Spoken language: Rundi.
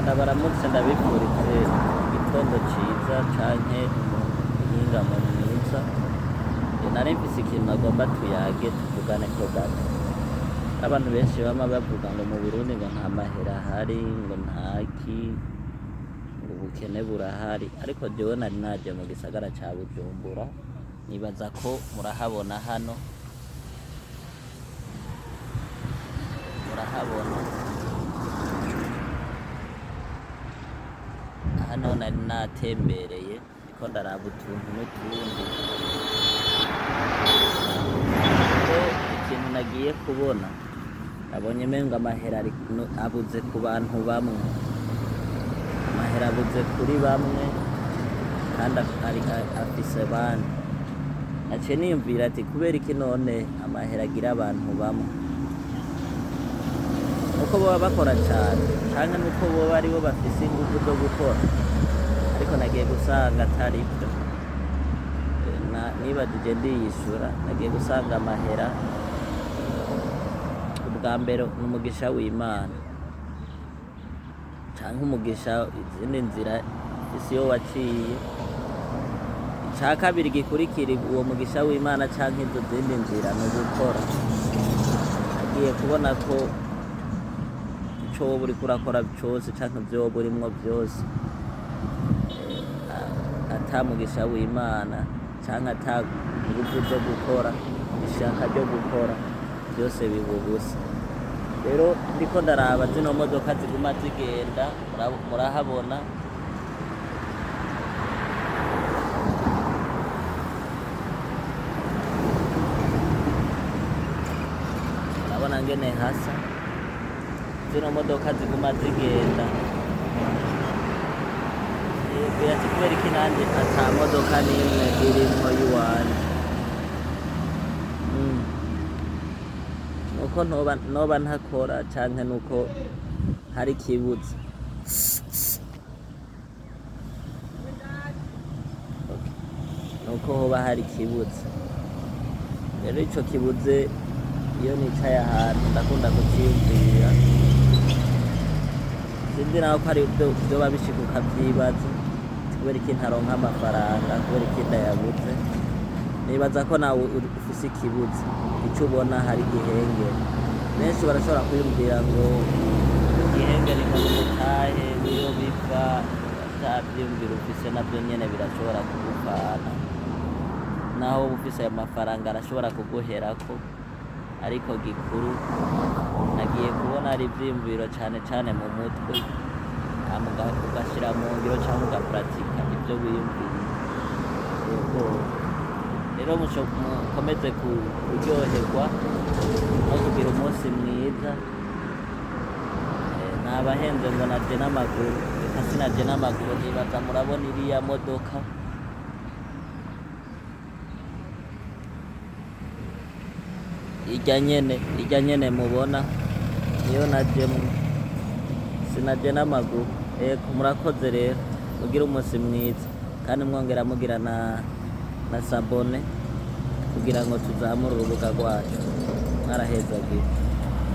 ndabaramutse ndabifurije igitondo ciza canke umuhingamo mwiza. Nari mfise ikintu nagomba tuyage tuvugane ko gato. Abantu benshi bama bavuga ngo mu Burundi ngo nta mahera ahari, ngo ntaki, ngo ubukene burahari, ariko jewe nari naje mu gisagara ca Bujumbura, nibaza ko murahabona hano, hano nari natembereye ndiko ndaraba utuntu n'utundi. Ikintu nagiye kubona, nabonye mengo amahera abuze ku bantu bamwe, amahera abuze kuri bamwe kandi afise bandi. Naciye niyumvira ati kubera iki none amahera agira abantu bamwe? Nuko boba bakora cane canke nuko boba aribo bafise inguvu zo gukora? Ariko nagiye gusanga atari vyo. Nibajije ndiyishura, nagiye gusanga amahera ubwa mbere n'umugisha w'Imana canke umugisha izindi nzira isi yo waciye. Ica kabiri gikurikira uwo mugisha w'Imana canke izo zindi nzira ni ugukora. Nagiye kubona ko ico woba uriko urakora cose canke ivyo woba urimwo vyose, ata mugisha w'Imana canke ata nguvu zo gukora, ishaka ryo gukora, vyose biba ubusa. Rero ndiko ndaraba zino modoka ziguma zigenda, murahabona murabona ngene hasa, zino modoka ziguma zigenda. Ati kubera iki nanje ata modoka n'imwe irimwo yiwanje? Nuko noba ntakora canke nuko hari ikibuze? Nuko hoba hari ikibuze. Rero ico kibuze, iyo nicaye ahantu ndakunda kuciyumvira, sindi naho ko ari vyoba bishika ukavyibaza, kubera iki ntaronka amafaranga, kubera iki ndayabuze? Nibaza ko nawe ufise ikibuze, ico ubona hari igihengeri. Benshi barashobora kwiyumvira ngo igihengeri ngo n'umutahe niyo biva, ata vyiyumviro ufise navyo nyene birashobora kugupfana. Naho woba ufise ayo mafaranga arashobora kuguherako, ariko gikuru nagiye kubona ari ivyiyumviro cane cane mu mutwe, ugashira mu ngiro canke ugapuratika ivyo wiyumviye. Rero mukomeze kuryoherwa no kugira umunsi mwiza. Nabahenze ngo naje n'amaguru, reka sinaje n'amaguru, nibaza murabona iriya modoka irya nyene mubona niyo najemwo, sinaje n'amaguru. Murakoze rero, mugire umunsi mwiza kandi mwongera mugira na sabone kugira ngo tuzamure urubuga rwacu. Mwarahezagiwe.